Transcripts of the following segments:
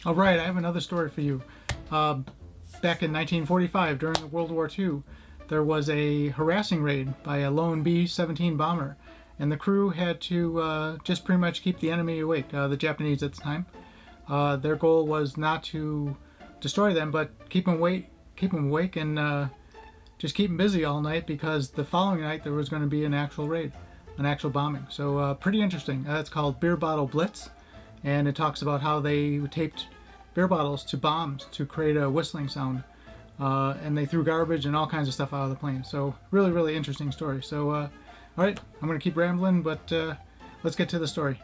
All right, I have another story for you. Uh, Back in 1945, during the World War II, there was a harassing raid by a lone B-17 bomber, and the crew had to just pretty much keep the enemy awake, the Japanese at the time. Their goal was not to destroy them, but keep them awake, and just keep them busy all night because the following night there was going to be an actual raid, an actual bombing. So pretty interesting. It's called Beer Bottle Blitz, and it talks about how they taped beer bottles to bombs to create a whistling sound. And they threw garbage and all kinds of stuff out of the plane. So really, really interesting story. So, all right, I'm going to keep rambling, but let's get to the story.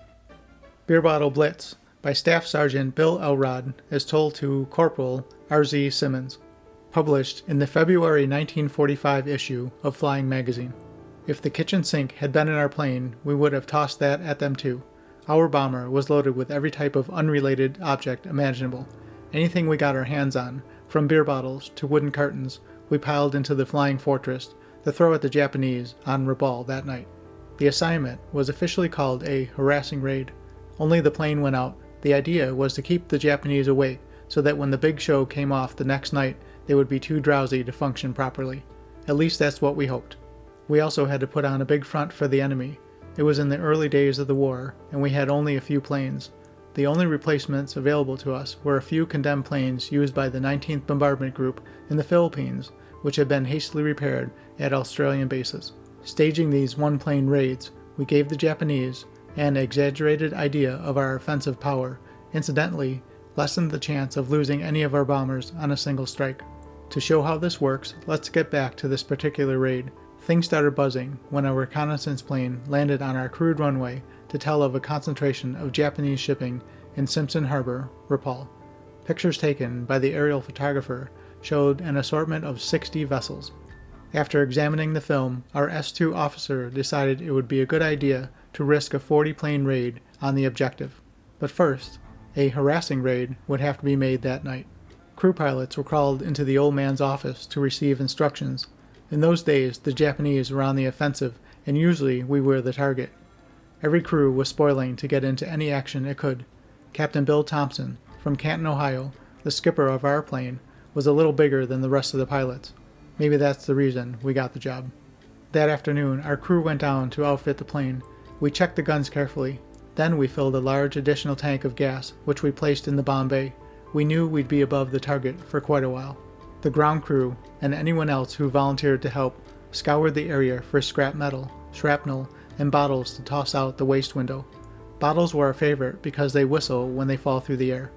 Beer Bottle Blitz by Staff Sergeant Bill Elrod is told to Corporal R.Z. Simmons. Published in the February 1945 issue of Flying Magazine. If the kitchen sink had been in our plane, we would have tossed that at them too. Our bomber was loaded with every type of unrelated object imaginable. Anything we got our hands on, from beer bottles to wooden cartons, we piled into the flying fortress to throw at the Japanese on Rabaul that night. The assignment was officially called a harassing raid. Only the plane went out. The idea was to keep the Japanese awake so that when the big show came off the next night, they would be too drowsy to function properly. At least that's what we hoped. We also had to put on a big front for the enemy. It was in the early days of the war, and we had only a few planes. The only replacements available to us were a few condemned planes used by the 19th Bombardment Group in the Philippines, which had been hastily repaired at Australian bases. Staging these one-plane raids, we gave the Japanese an exaggerated idea of our offensive power, incidentally lessened the chance of losing any of our bombers on a single strike. To show how this works, let's get back to this particular raid. Things started buzzing when a reconnaissance plane landed on our crewed runway to tell of a concentration of Japanese shipping in Simpson Harbor, Rabaul. Pictures taken by the aerial photographer showed an assortment of 60 vessels. After examining the film, our S2 officer decided it would be a good idea to risk a 40-plane raid on the objective. But first, a harassing raid would have to be made that night. Crew pilots were called into the old man's office to receive instructions. In those days, the Japanese were on the offensive, and usually we were the target. Every crew was spoiling to get into any action it could. Captain Bill Thompson, from Canton, Ohio, the skipper of our plane, was a little bigger than the rest of the pilots. Maybe that's the reason we got the job. That afternoon, our crew went down to outfit the plane. We checked the guns carefully. Then we filled a large additional tank of gas, which we placed in the bomb bay. We knew we'd be above the target for quite a while. The ground crew, and anyone else who volunteered to help, scoured the area for scrap metal, shrapnel, and bottles to toss out the waste window. Bottles were our favorite because they whistle when they fall through the air.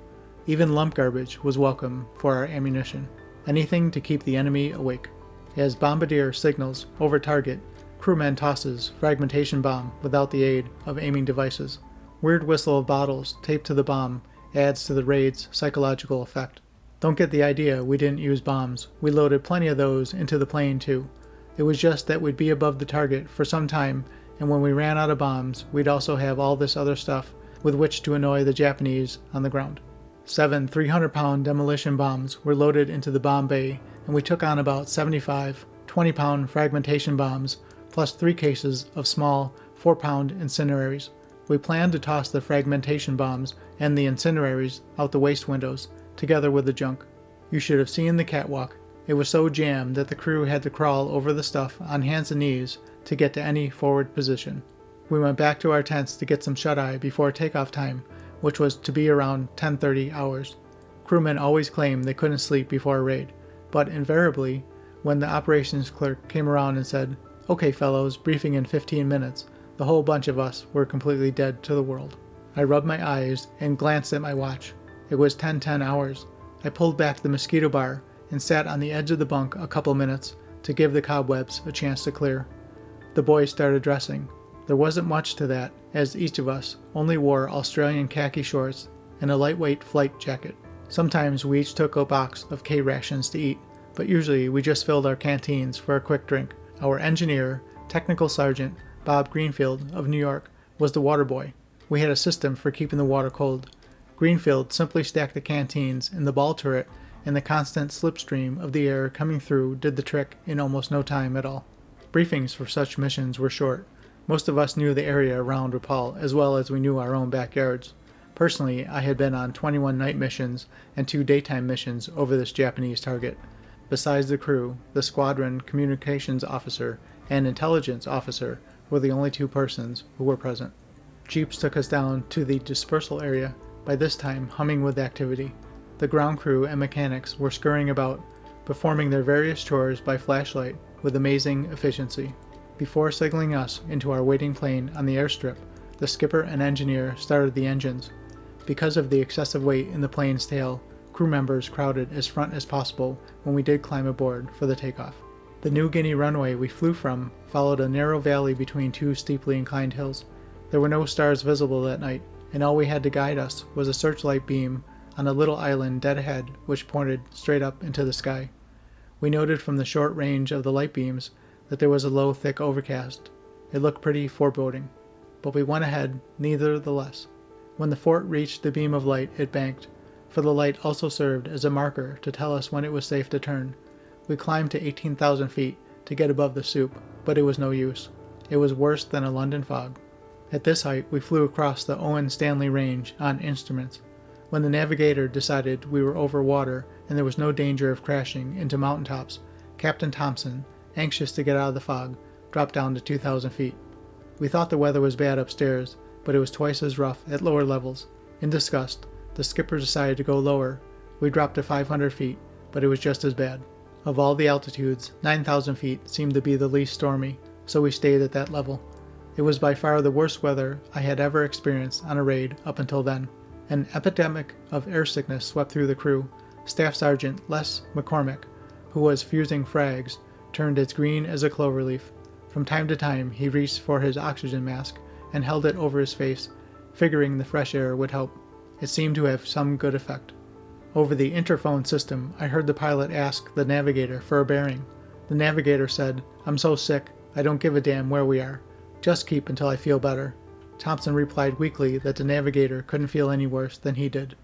Even lump garbage was welcome for our ammunition. Anything to keep the enemy awake. As bombardier signals over target, crewman tosses fragmentation bomb without the aid of aiming devices. Weird whistle of bottles taped to the bomb adds to the raid's psychological effect. Don't get the idea we didn't use bombs. We loaded plenty of those into the plane too. It was just that we'd be above the target for some time, and when we ran out of bombs, we'd also have all this other stuff with which to annoy the Japanese on the ground. 7 300-pound demolition bombs were loaded into the bomb bay, and we took on about 75 20-pound fragmentation bombs, plus 3 cases of small 4-pound incendiaries. We planned to toss the fragmentation bombs and the incendiaries out the waste windows, together with the junk. You should have seen the catwalk. It was so jammed that the crew had to crawl over the stuff on hands and knees to get to any forward position. We went back to our tents to get some shut-eye before takeoff time, which was to be around 10:30 hours. Crewmen always claimed they couldn't sleep before a raid, but invariably, when the operations clerk came around and said, "Okay fellows, briefing in 15 minutes, the whole bunch of us were completely dead to the world. I rubbed my eyes and glanced at my watch. It was 10:10 hours. I pulled back the mosquito bar and sat on the edge of the bunk a couple minutes to give the cobwebs a chance to clear. The boys started dressing. There wasn't much to that, as each of us only wore Australian khaki shorts and a lightweight flight jacket. Sometimes we each took a box of K-rations to eat, but usually we just filled our canteens for a quick drink. Our engineer, Technical Sergeant Bob Greenfield of New York, was the water boy. We had a system for keeping the water cold. Greenfield simply stacked the canteens in the ball turret, and the constant slipstream of the air coming through did the trick in almost no time at all. Briefings for such missions were short. Most of us knew the area around Rabaul as well as we knew our own backyards. Personally, I had been on 21 night missions and 2 daytime missions over this Japanese target. Besides the crew, the squadron communications officer and intelligence officer were the only 2 persons who were present. Jeeps took us down to the dispersal area, by this time humming with activity. The ground crew and mechanics were scurrying about, performing their various chores by flashlight with amazing efficiency. Before signaling us into our waiting plane on the airstrip, the skipper and engineer started the engines. Because of the excessive weight in the plane's tail, crew members crowded as front as possible when we did climb aboard for the takeoff. The New Guinea runway we flew from followed a narrow valley between 2 steeply inclined hills. There were no stars visible that night, and all we had to guide us was a searchlight beam on a little island dead ahead which pointed straight up into the sky. We noted from the short range of the light beams that there was a low, thick overcast. It looked pretty foreboding, but we went ahead nevertheless. When the fort reached the beam of light, it banked, for the light also served as a marker to tell us when it was safe to turn. We climbed to 18,000 feet to get above the soup, but it was no use. It was worse than a London fog. At this height, we flew across the Owen Stanley Range on instruments. When the navigator decided we were over water and there was no danger of crashing into mountaintops, Captain Thompson, anxious to get out of the fog, dropped down to 2,000 feet. We thought the weather was bad upstairs, but it was twice as rough at lower levels. In disgust, the skipper decided to go lower. We dropped to 500 feet, but it was just as bad. Of all the altitudes, 9,000 feet seemed to be the least stormy, so we stayed at that level. It was by far the worst weather I had ever experienced on a raid up until then. An epidemic of airsickness swept through the crew. Staff Sergeant Les McCormick, who was fusing frags, turned as green as a clover leaf. From time to time he reached for his oxygen mask and held it over his face, figuring the fresh air would help. It seemed to have some good effect. Over the interphone system, I heard the pilot ask the navigator for a bearing. The navigator said, "I'm so sick, I don't give a damn where we are. Just keep until I feel better." Thompson replied weakly that the navigator couldn't feel any worse than he did.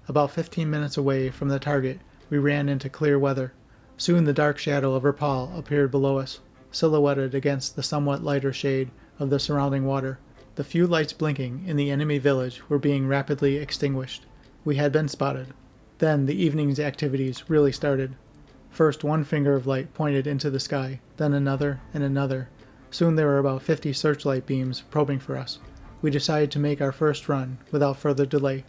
About 15 minutes away from the target, we ran into clear weather. Soon the dark shadow of Rabaul appeared below us, silhouetted against the somewhat lighter shade of the surrounding water. The few lights blinking in the enemy village were being rapidly extinguished. We had been spotted. Then the evening's activities really started. First one finger of light pointed into the sky, then another and another. Soon there were about 50 searchlight beams probing for us. We decided to make our first run without further delay.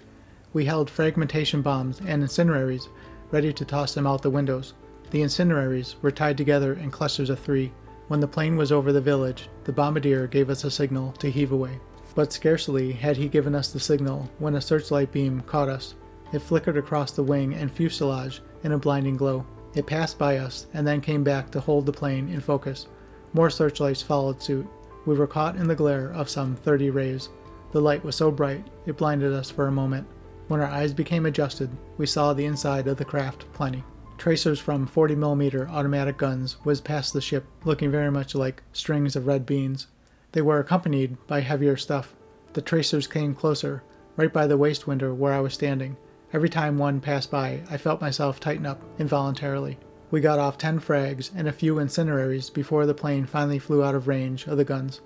We held fragmentation bombs and incendiaries ready to toss them out the windows. The incendiaries were tied together in clusters of 3. When the plane was over the village, the bombardier gave us a signal to heave away. But scarcely had he given us the signal when a searchlight beam caught us. It flickered across the wing and fuselage in a blinding glow. It passed by us and then came back to hold the plane in focus. More searchlights followed suit. We were caught in the glare of some 30 rays. The light was so bright, it blinded us for a moment. When our eyes became adjusted, we saw the inside of the craft plenty. Tracers from 40mm automatic guns whizzed past the ship, looking very much like strings of red beans. They were accompanied by heavier stuff. The tracers came closer, right by the waist window where I was standing. Every time one passed by, I felt myself tighten up involuntarily. We got off 10 frags and a few incendiaries before the plane finally flew out of range of the guns.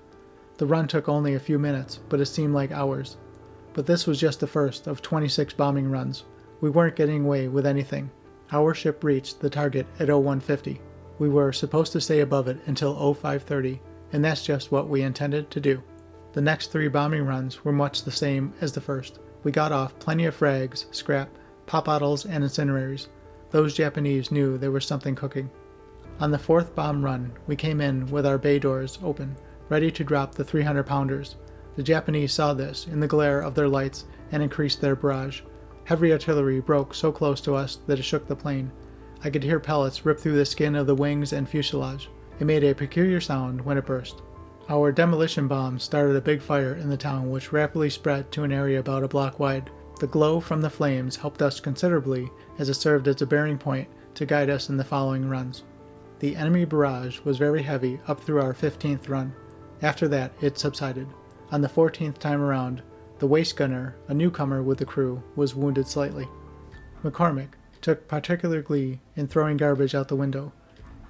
The run took only a few minutes, but it seemed like hours. But this was just the first of 26 bombing runs. We weren't getting away with anything. Our ship reached the target at 0150. We were supposed to stay above it until 0530, and that's just what we intended to do. The next 3 bombing runs were much the same as the first. We got off plenty of frags, scrap, pop bottles, and incendiaries. Those Japanese knew there was something cooking. On the 4th bomb run, we came in with our bay doors open, ready to drop the 300-pounders. The Japanese saw this in the glare of their lights and increased their barrage. Heavy artillery broke so close to us that it shook the plane. I could hear pellets rip through the skin of the wings and fuselage. It made a peculiar sound when it burst. Our demolition bombs started a big fire in the town which rapidly spread to an area about a block wide. The glow from the flames helped us considerably as it served as a bearing point to guide us in the following runs. The enemy barrage was very heavy up through our 15th run. After that, it subsided. On the 14th time around, the waist gunner, a newcomer with the crew, was wounded slightly. McCormick took particular glee in throwing garbage out the window.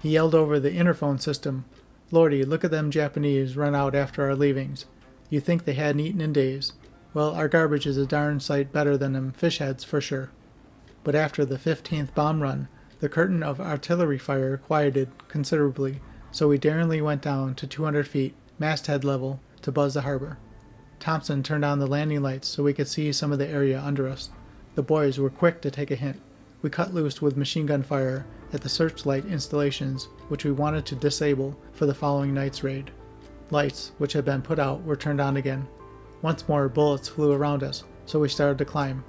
He yelled over the interphone system, "Lordy, look at them Japanese run out after our leavings. You think they hadn't eaten in days." Well, our garbage is a darn sight better than them fish heads for sure. But after the 15th bomb run, the curtain of artillery fire quieted considerably, so we daringly went down to 200 feet, masthead level, to buzz the harbor. Thompson turned on the landing lights so we could see some of the area under us. The boys were quick to take a hint. We cut loose with machine gun fire at the searchlight installations, which we wanted to disable for the following night's raid. Lights, which had been put out, were turned on again. Once more bullets flew around us, so we started to climb.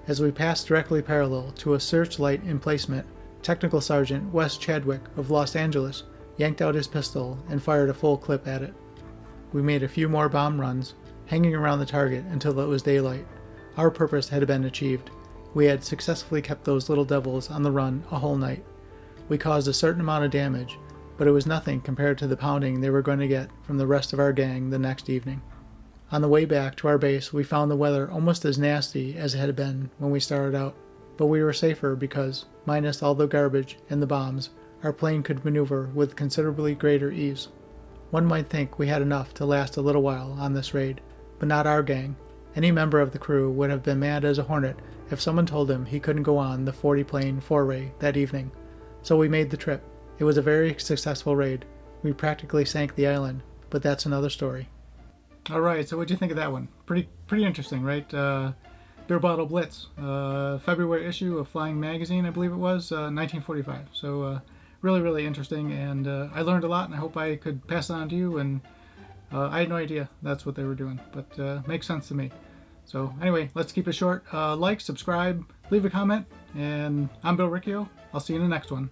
As we passed directly parallel to a searchlight emplacement, Technical Sergeant Wes Chadwick of Los Angeles yanked out his pistol and fired a full clip at it. We made a few more bomb runs, hanging around the target until it was daylight. Our purpose had been achieved. We had successfully kept those little devils on the run a whole night. We caused a certain amount of damage, but it was nothing compared to the pounding they were going to get from the rest of our gang the next evening. On the way back to our base, we found the weather almost as nasty as it had been when we started out, but we were safer because, minus all the garbage and the bombs, our plane could maneuver with considerably greater ease. One might think we had enough to last a little while on this raid, but not our gang. Any member of the crew would have been mad as a hornet if someone told him he couldn't go on the 40-plane foray that evening. So we made the trip. It was a very successful raid. We practically sank the island, but that's another story. All right, so what'd you think of that one? Pretty interesting, right? Beer Bottle Blitz, February issue of Flying Magazine, I believe it was, 1945. So really interesting, and I learned a lot, and I hope I could pass it on to you. And I had no idea that's what they were doing, but makes sense to me. So anyway, let's keep it short. Like, subscribe, leave a comment, and I'm Bill Riccio. I'll see you in the next one.